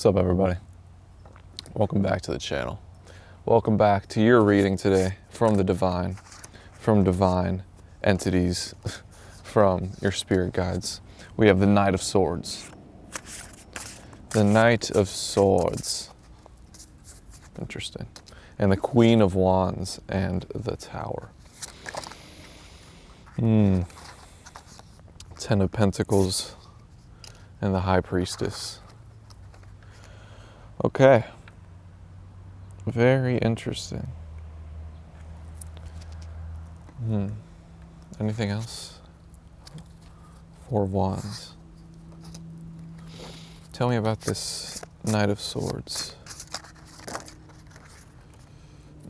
What's up, everybody? Welcome back to the channel. Welcome back to your reading today from the divine, from divine entities, from your spirit guides. We have the Knight of Swords. The Knight of Swords. Interesting. And the Queen of Wands and the Tower. Ten of Pentacles and the High Priestess. Okay. Very interesting. Anything else? Four of Wands. Tell me about this Knight of Swords.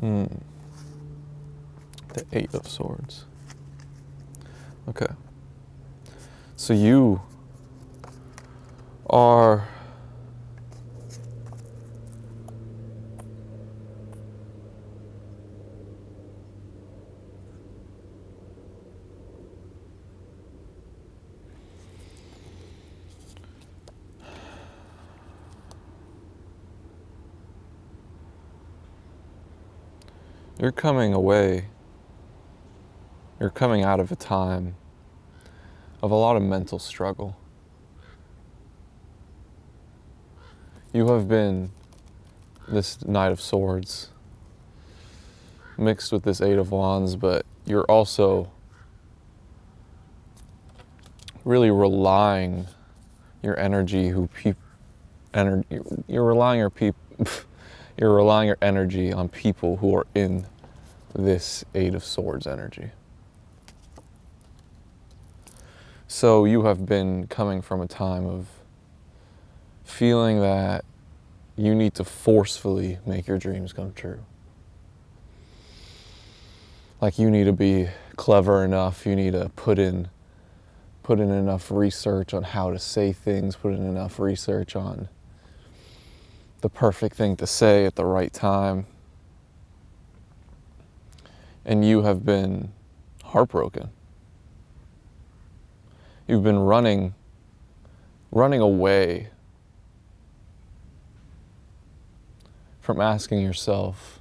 The Eight of Swords. Okay. So you are you're coming away, you're coming out of a time of a lot of mental struggle. You have been this Knight of Swords mixed with this Eight of Wands, but you're also really relying your energy you're relying your energy on people who are in this Eight of Swords energy. So you have been coming from a time of feeling that you need to forcefully make your dreams come true. Like you need to be clever enough, you need to put in enough research on how to say things, put in enough research on the perfect thing to say at the right time. And you have been heartbroken. You've been running away from asking yourself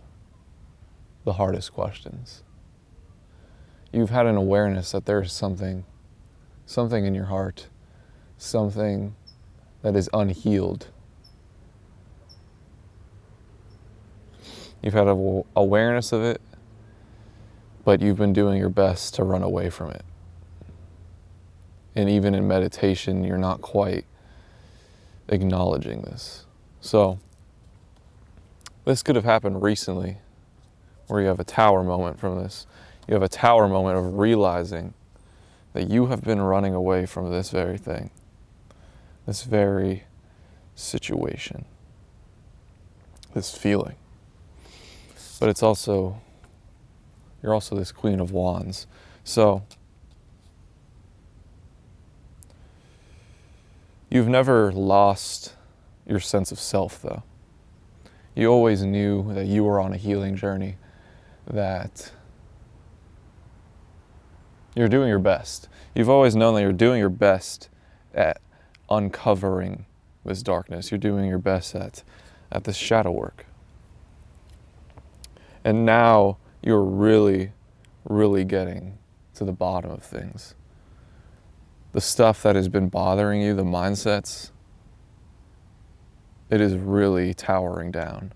the hardest questions. You've had an awareness that there's something in your heart, something that is unhealed. You've had an awareness of it, but you've been doing your best to run away from it. And even in meditation, you're not quite acknowledging this. So, this could have happened recently, where you have a tower moment from this. You have a tower moment of realizing that you have been running away from this very thing, this very situation, this feeling. But it's also, you're also this Queen of Wands. So, you've never lost your sense of self, though. You always knew that you were on a healing journey, that you're doing your best. You've always known that you're doing your best at uncovering this darkness. You're doing your best at this shadow work. And now you're really, really getting to the bottom of things. The stuff that has been bothering you, the mindsets, it is really towering down.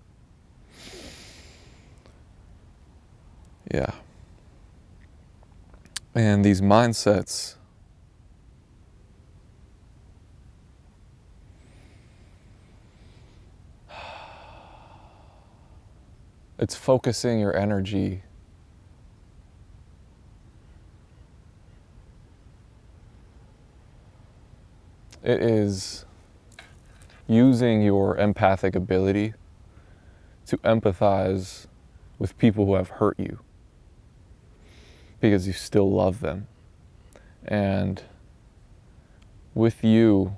Yeah. And these mindsets, it's focusing your energy it is using your empathic ability to empathize with people who have hurt you because you still love them. And with you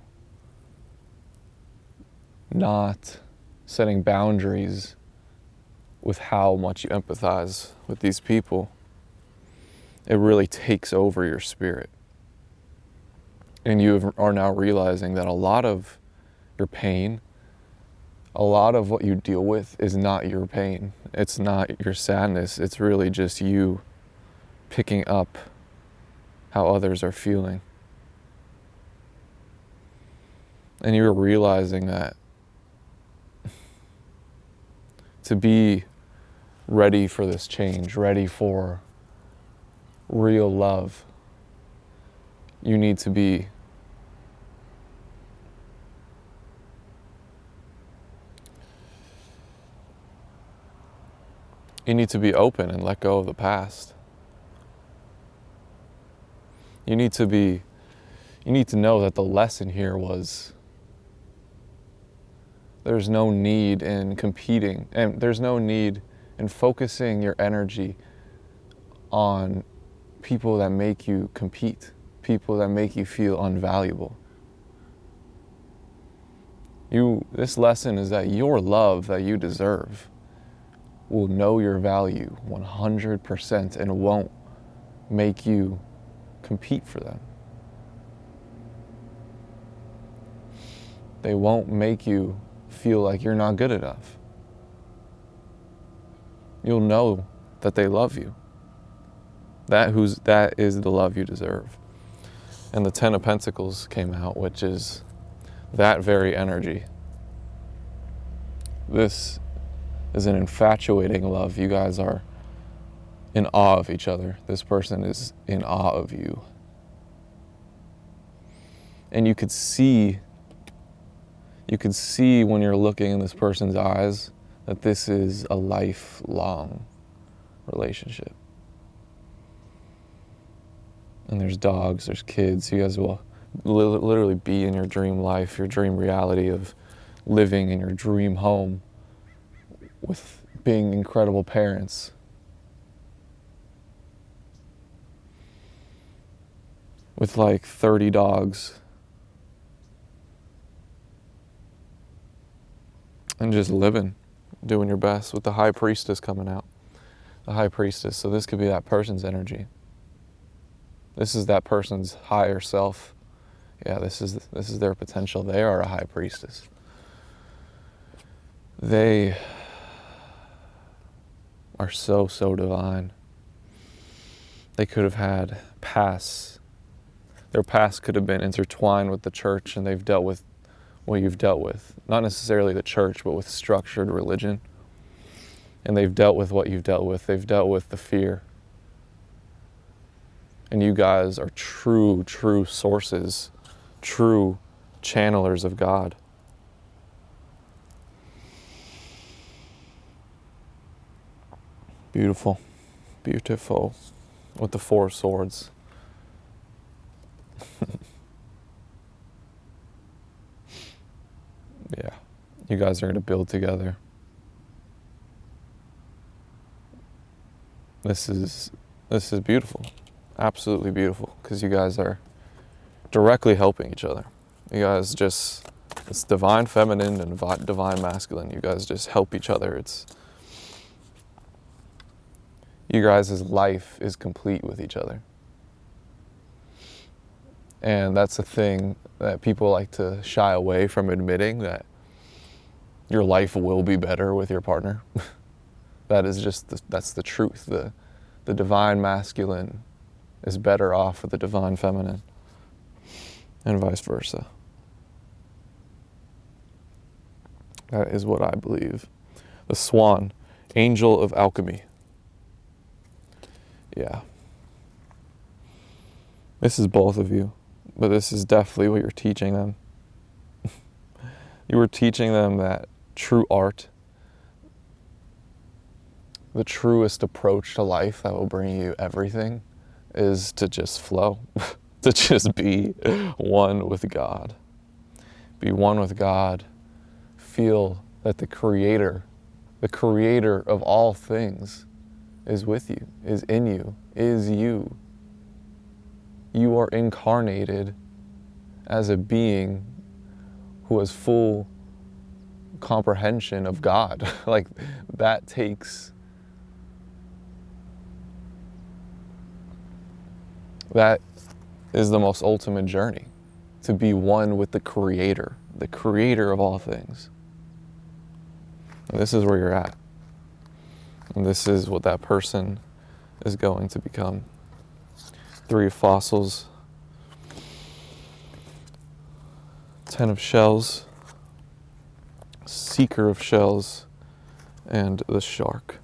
not setting boundaries with how much you empathize with these people, it really takes over your spirit. And you are now realizing that a lot of your pain, a lot of what you deal with is not your pain. It's not your sadness. It's really just you picking up how others are feeling. And you're realizing that to be ready for this change, ready for real love, you need to be open and let go of the past. You need to know that the lesson here was there's no need in competing, and there's no need in focusing your energy on people that make you compete, people that make you feel unvaluable. This lesson is that your love that you deserve will know your value 100% and won't make you compete for them. They won't make you feel like you're not good enough. You'll know that they love you. That is the love you deserve. And the 10 of Pentacles came out, which is that very energy. This is an infatuating love. You guys are in awe of each other. This person is in awe of you. And you could see when you're looking in this person's eyes that this is a lifelong relationship. And there's dogs, there's kids. You guys will literally be in your dream life, your dream reality of living in your dream home with being incredible parents. With like 30 dogs. And just living, doing your best with the High Priestess coming out. The High Priestess. So this could be that person's energy. This is that person's higher self. Yeah, this is their potential. They are a High Priestess. They are so divine. They could have had pasts. Their past could have been intertwined with the church, and they've dealt with what you've dealt with. Not necessarily the church, but with structured religion. And they've dealt with what you've dealt with. They've dealt with the fear. And you guys are true sources, true channelers of God. Beautiful, beautiful. With the 4 of Swords. Yeah, you guys are going to build together. This is beautiful, absolutely beautiful, because you guys are directly helping each other. You guys just, it's divine feminine and divine masculine. You guys just help each other. You guys' life is complete with each other. And that's a thing that people like to shy away from admitting, that your life will be better with your partner. That's the truth. The divine masculine is better off with the divine feminine, and vice versa. That is what I believe. The Swan, angel of alchemy. Yeah. This is both of you, but this is definitely what you're teaching them. You were teaching them that true art, the truest approach to life that will bring you everything, is to just flow, to just be one with God. Be one with God. Feel that the creator of all things is with you, is in you, is you. You are incarnated as a being who has full comprehension of God. Like, that is the most ultimate journey, to be one with the creator of all things. And this is where you're at. And this is what that person is going to become. 3 of fossils, 10 of shells, seeker of shells, and the shark.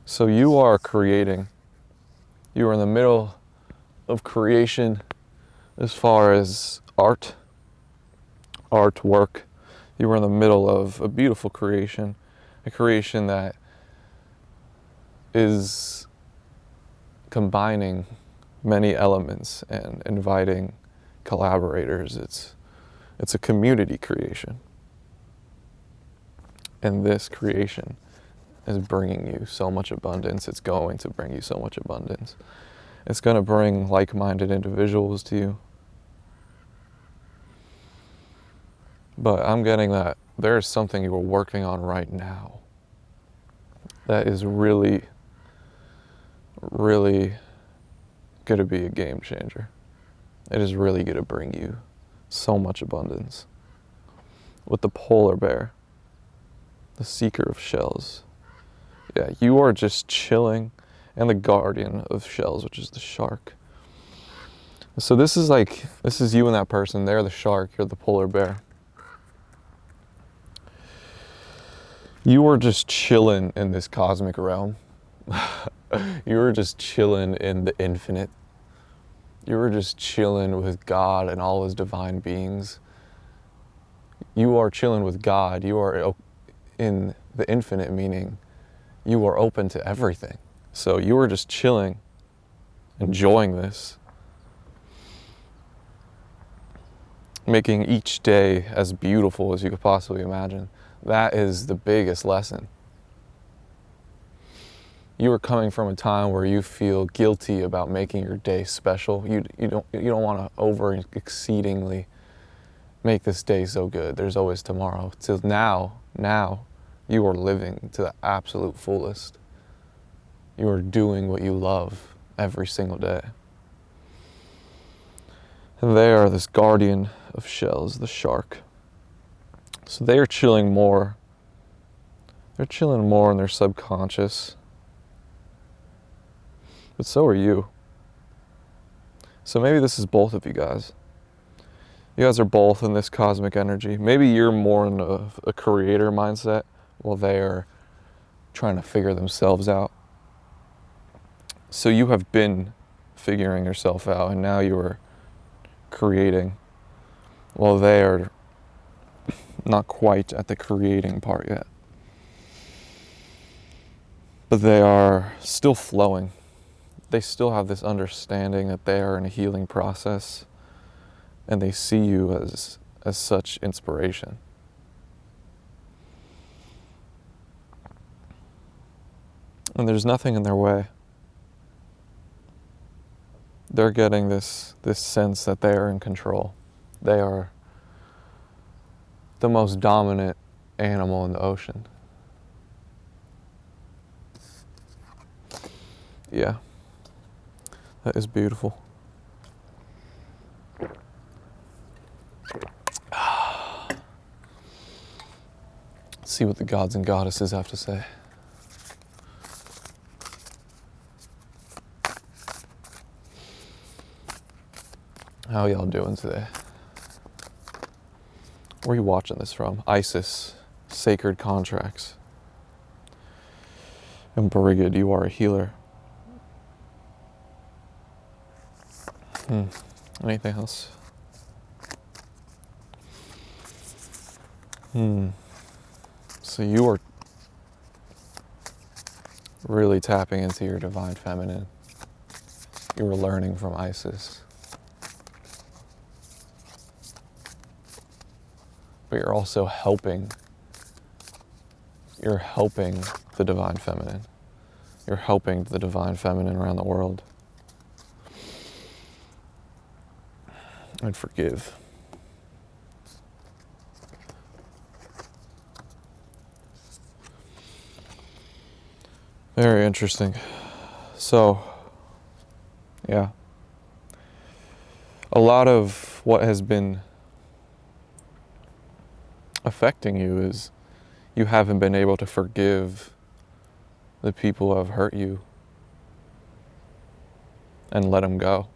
So you are creating. You are in the middle of creation as far as artwork. You are in the middle of a beautiful creation, a creation that is combining many elements and inviting collaborators. It's a community creation. And this creation is bringing you so much abundance. It's going to bring you so much abundance. It's going to bring like-minded individuals to you. But I'm getting that there is something you are working on right now that is really, really going to be a game changer. It is really going to bring you so much abundance. With the polar bear, the seeker of shells. Yeah, you are just chilling, and the guardian of shells, which is the shark. So this is you and that person. They're the shark, you're the polar bear. You are just chilling in this cosmic realm. You are just chilling in the infinite. You are just chilling with God and all his divine beings. You are chilling with God. You are in the infinite, meaning you are open to everything. So you are just chilling, enjoying this, making each day as beautiful as you could possibly imagine. That is the biggest lesson. You are coming from a time where you feel guilty about making your day special. You don't want to over exceedingly make this day so good. There's always tomorrow. Till now you are living to the absolute fullest. You are doing what you love every single day. And they are this guardian of shells, the shark. So they are chilling more. They're chilling more in their subconscious. But so are you. So maybe this is both of you guys. You guys are both in this cosmic energy. Maybe you're more in a creator mindset while they are trying to figure themselves out. So you have been figuring yourself out, and now you are creating while they are not quite at the creating part yet. But they are still flowing. They still have this understanding that they are in a healing process, and they see you as such inspiration. And there's nothing in their way. They're getting this sense that they are in control. They are the most dominant animal in the ocean. Yeah, that is beautiful. Let's see what the gods and goddesses have to say. How y'all doing today? Where are you watching this from? Isis, sacred contracts. And Brigid, you are a healer. Anything else? So you are really tapping into your divine feminine. You were learning from Isis. But you're also helping. You're helping the divine feminine. You're helping the divine feminine around the world. And forgive. Very interesting. So, yeah. A lot of what has been affecting you is you haven't been able to forgive the people who have hurt you and let them go.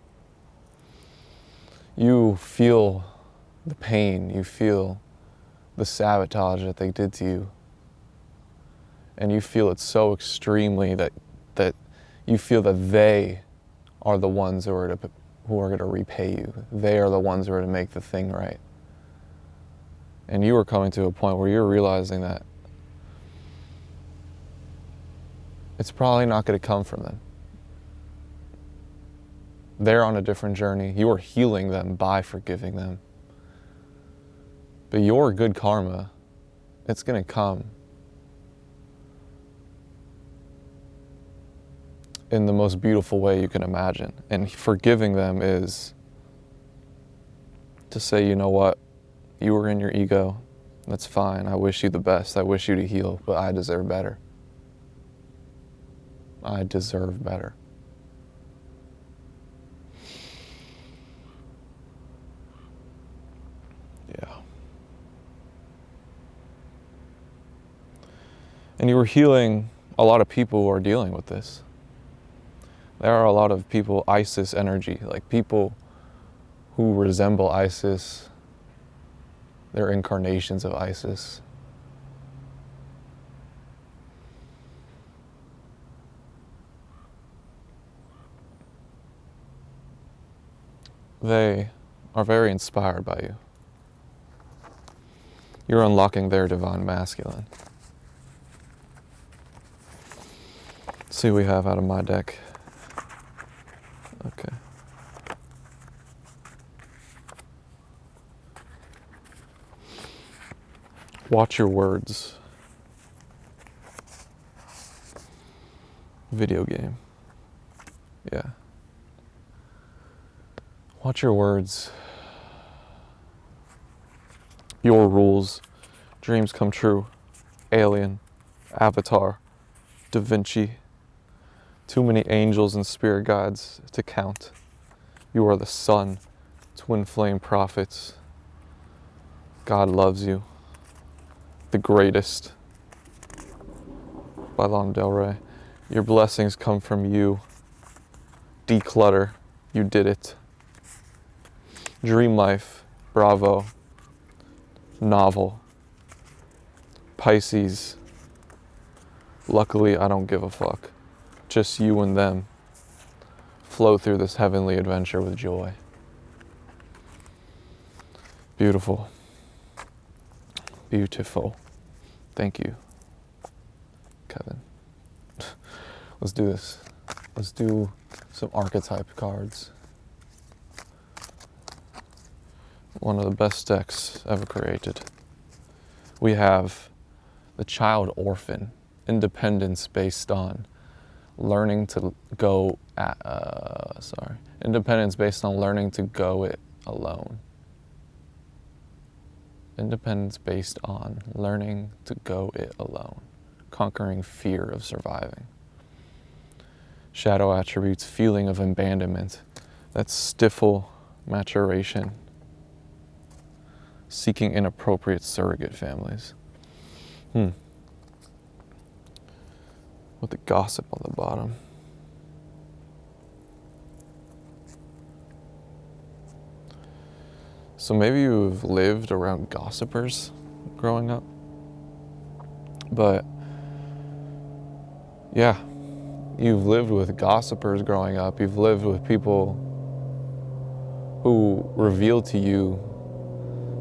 You feel the pain, you feel the sabotage that they did to you, and you feel it so extremely that you feel that they are the ones who are going to repay you. They are the ones who are to make the thing right. And you are coming to a point where you're realizing that it's probably not going to come from them. They're on a different journey. You are healing them by forgiving them. But your good karma, it's going to come in the most beautiful way you can imagine. And forgiving them is to say, you know what, you were in your ego. That's fine. I wish you the best. I wish you to heal, but I deserve better. I deserve better. Yeah. And you were healing a lot of people who are dealing with this. There are a lot of people, ISIS energy, like people who resemble ISIS. They're incarnations of ISIS. They are very inspired by you. You're unlocking their divine masculine. Let's see what we have out of my deck. Okay. Watch your words. Video game. Yeah. Watch your words. Your rules. Dreams come true. Alien. Avatar. Da Vinci. Too many angels and spirit guides to count. You are the sun. Twin flame prophets. God loves you. The greatest. By Lana Del Rey. Your blessings come from you. Declutter. You did it. Dream life. Bravo. Novel. Pisces. Luckily, I don't give a fuck. Just you and them. Flow through this heavenly adventure with joy. Beautiful. Beautiful. Thank you, Kevin. Let's do this. Let's do some archetype cards. One of the best decks ever created. We have the child orphan, independence based on learning to go independence based on learning to go it alone. Independence based on learning to go it alone. Conquering fear of surviving. Shadow attributes, feeling of abandonment. That's stifle maturation. Seeking inappropriate surrogate families. With the gossip on the bottom. So maybe you've lived around gossipers growing up. But yeah, you've lived with gossipers growing up. You've lived with people who reveal to you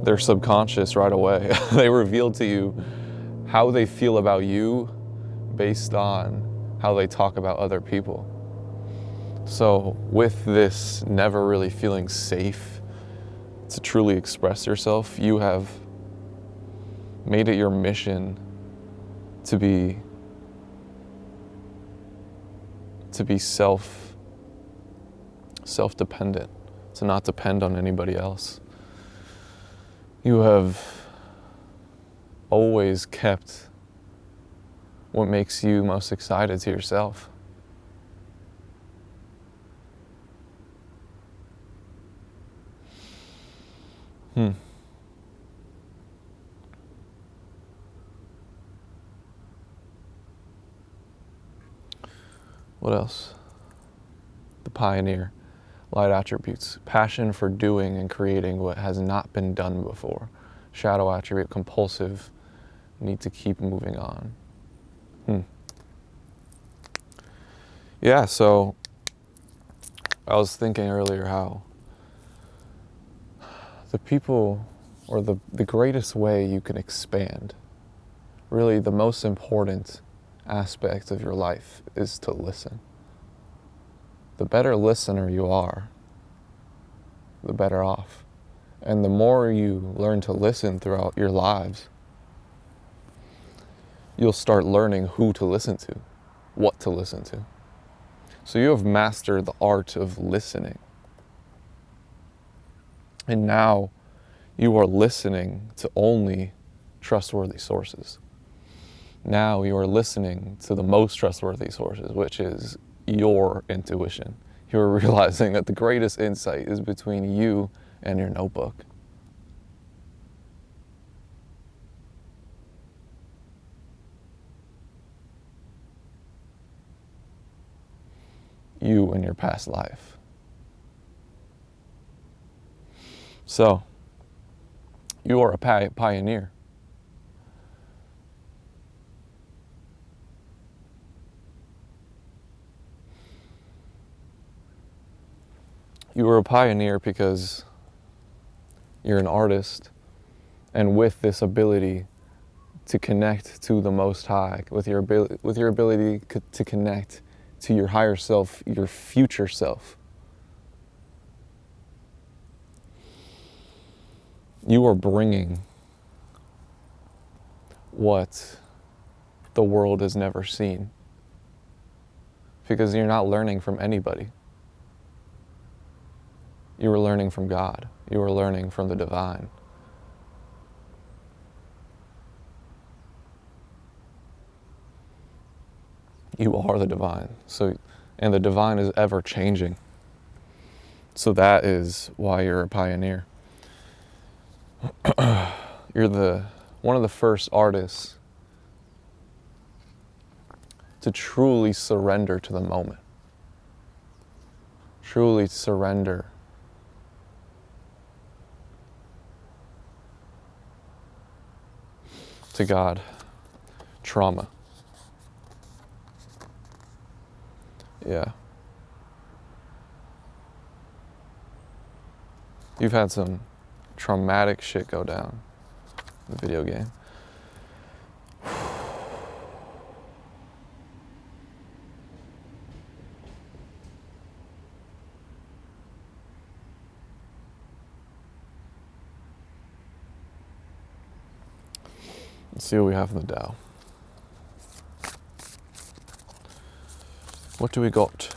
their subconscious right away. They reveal to you how they feel about you based on how they talk about other people. So with this never really feeling safe to truly express yourself, you have made it your mission to be self-dependent, to not depend on anybody else. You have always kept what makes you most excited to yourself. What else? The pioneer. Light attributes. Passion for doing and creating what has not been done before. Shadow attribute. Compulsive. Need to keep moving on. Yeah, so I was thinking earlier how the people, or the greatest way you can expand, really the most important aspect of your life is to listen. The better listener you are, the better off. And the more you learn to listen throughout your lives, you'll start learning who to listen to, what to listen to. So you have mastered the art of listening. And now you are listening to only trustworthy sources. Now you are listening to the most trustworthy sources, which is your intuition. You're realizing that the greatest insight is between you and your notebook. You and your past life. So, you are a pioneer. You are a pioneer because you're an artist, and with this ability to connect to the Most High, with your ability to connect to your higher self, your future self, you are bringing what the world has never seen, because you're not learning from anybody. You are learning from God. You are learning from the divine. You are the divine. And the divine is ever changing. So that is why you're a pioneer. You're one of the first artists to truly surrender to the moment. Truly surrender to God. Trauma. Yeah. You've had some traumatic shit go down in the video game. Let's see what we have in the Tao. What do we got?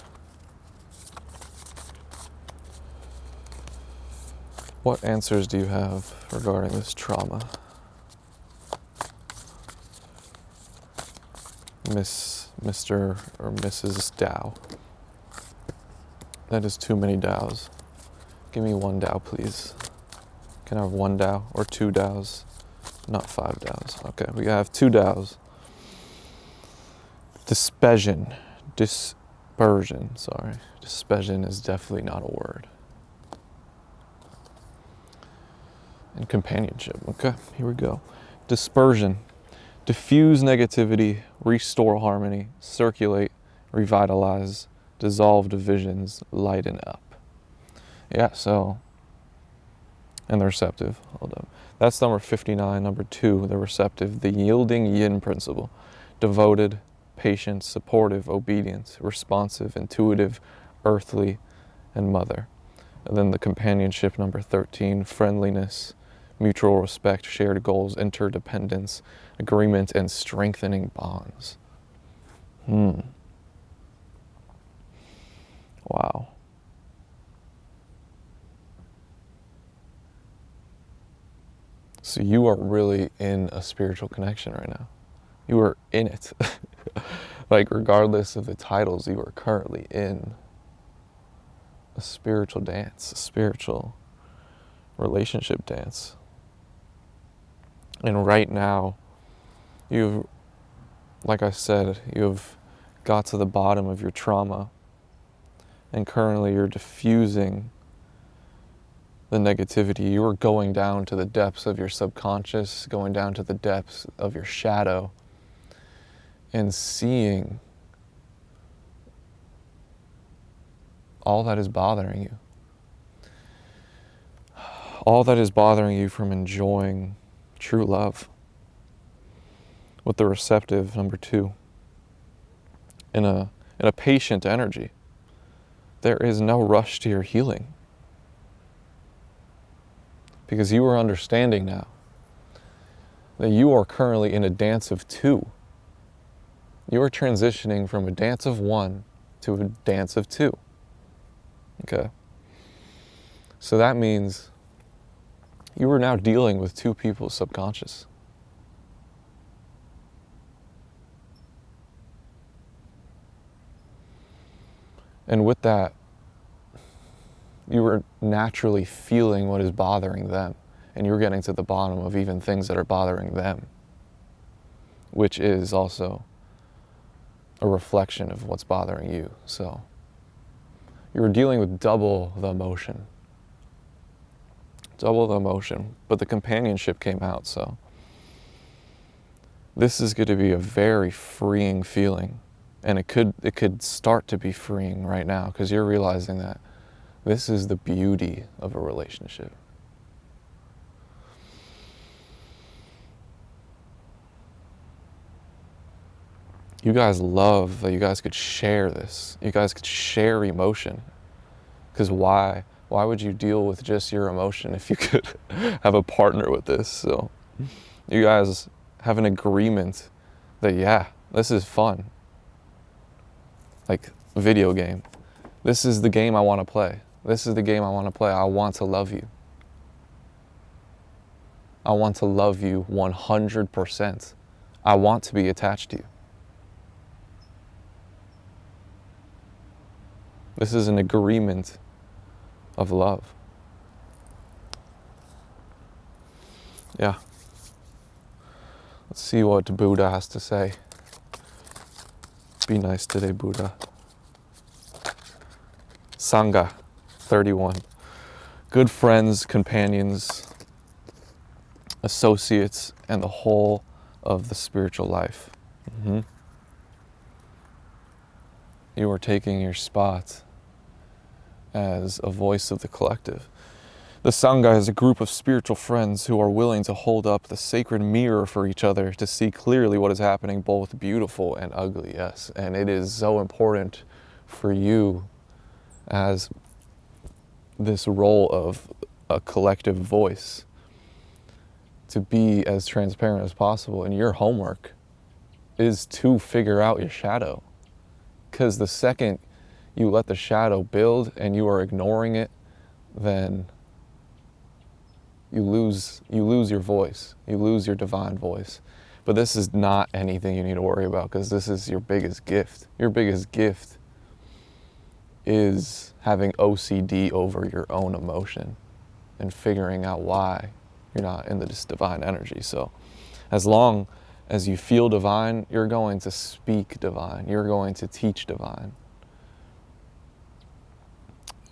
What answers do you have regarding this trauma? Mr. or Mrs. Tao. That is too many Taos. Give me one Tao, please. Can I have one Tao or two Taos? Not 5 Taos. Okay, we have 2 Taos. Dispersion, sorry. Dispersion is definitely not a word. And companionship, okay, here we go. Dispersion, diffuse negativity, restore harmony, circulate, revitalize, dissolve divisions, lighten up. Yeah, so, and the receptive, hold up. That's number 59, number 2, the receptive, the yielding yin principle, devoted, patient, supportive, obedient, responsive, intuitive, earthly, and mother. And then the companionship, number 13, friendliness, mutual respect, shared goals, interdependence, agreement, and strengthening bonds. Wow. So you are really in a spiritual connection right now. You are in it. Like, regardless of the titles, you are currently in a spiritual dance, a spiritual relationship dance. And right now, like I said, you've got to the bottom of your trauma, and currently you're diffusing the negativity. You are going down to the depths of your subconscious, going down to the depths of your shadow, and seeing all that is bothering you. All that is bothering you from enjoying true love with the receptive, number 2, in a patient energy. There is no rush to your healing, because you are understanding now that you are currently in a dance of 2. You are transitioning from a dance of 1 to a dance of 2. Okay? So that means you are now dealing with 2 people's subconscious. And with that, you are naturally feeling what is bothering them. And you're getting to the bottom of even things that are bothering them, which is also a reflection of what's bothering you. So you're dealing with double the emotion. Double the emotion. But the companionship came out, so this is going to be a very freeing feeling. And it could start to be freeing right now, because you're realizing that this is the beauty of a relationship. You guys love that you guys could share this. You guys could share emotion. Because why would you deal with just your emotion if you could have a partner with this? So you guys have an agreement that, yeah, this is fun. Like a video game. This is the game I want to play. This is the game I want to play. I want to love you. I want to love you 100%. I want to be attached to you. This is an agreement of love. Yeah. Let's see what Buddha has to say. Be nice today, Buddha. Sangha, 31. Good friends, companions, associates, and the whole of the spiritual life. You are taking your spot as a voice of the collective. The Sangha is a group of spiritual friends who are willing to hold up the sacred mirror for each other to see clearly what is happening, both beautiful and ugly, yes. And it is so important for you as this role of a collective voice to be as transparent as possible. And your homework is to figure out your shadow. Because the second you let the shadow build and you are ignoring it, then you lose your voice. You lose your divine voice. But this is not anything you need to worry about, because this is your biggest gift. Your biggest gift is having OCD over your own emotion and figuring out why you're not in this divine energy. So as long as you feel divine, you're going to speak divine. You're going to teach divine.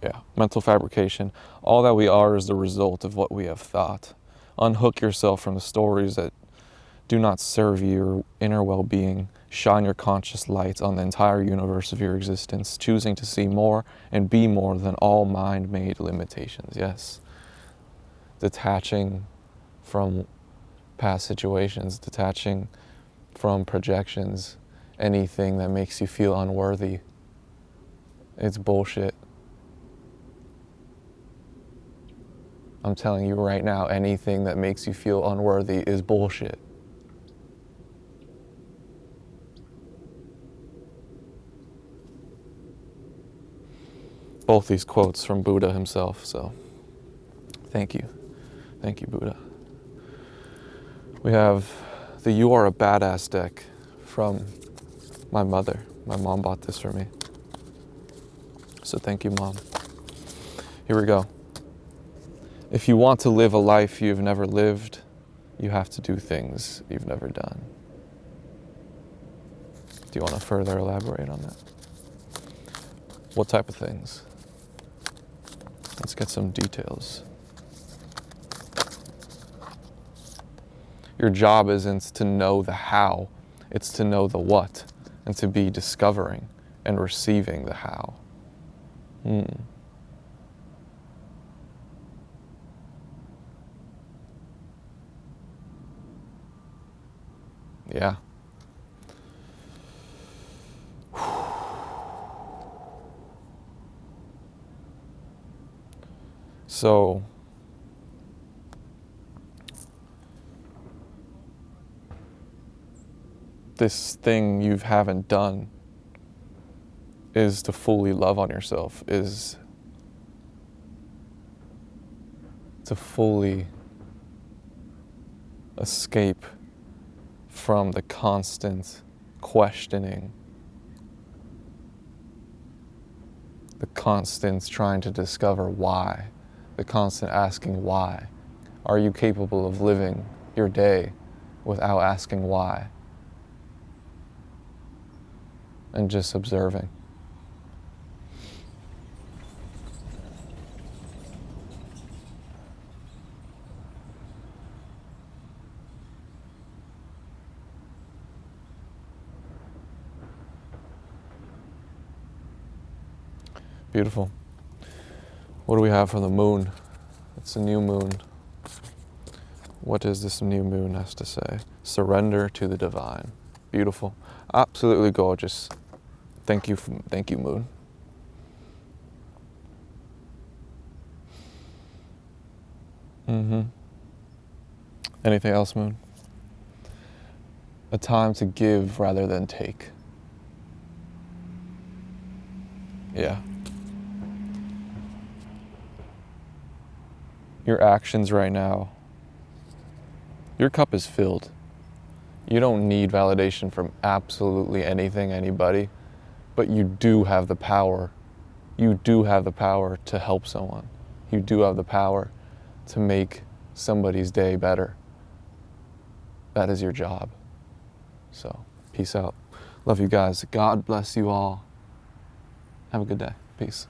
Yeah, mental fabrication. All that we are is the result of what we have thought. Unhook yourself from the stories that do not serve your inner well-being. Shine your conscious light on the entire universe of your existence, choosing to see more and be more than all mind-made limitations. Yes. Detaching from past situations, detaching from projections, anything that makes you feel unworthy. It's bullshit. I'm telling you right now, anything that makes you feel unworthy is bullshit. Both these quotes from Buddha himself, so thank you. Thank you, Buddha. We have the You Are a Badass deck from my mother. My mom bought this for me. So thank you, Mom. Here we go. If you want to live a life you've never lived, you have to do things you've never done. Do you want to further elaborate on that? What type of things? Let's get some details. Your job isn't to know the how, it's to know the what, and to be discovering and receiving the how. Yeah. So, this thing you haven't done is to fully love on yourself, is to fully escape from the constant questioning, the constant trying to discover why, the constant asking why. Are you capable of living your day without asking why? And just observing. Beautiful. What do we have from the moon? It's a new moon. What does this new moon has to say? Surrender to the divine. Beautiful. Absolutely gorgeous. Thank you, moon. Anything else, moon? A time to give rather than take. Yeah. Your actions right now, your cup is filled. You don't need validation from absolutely anything, anybody, but you do have the power. You do have the power to help someone. You do have the power to make somebody's day better. That is your job. So, peace out. Love you guys. God bless you all. Have a good day. Peace.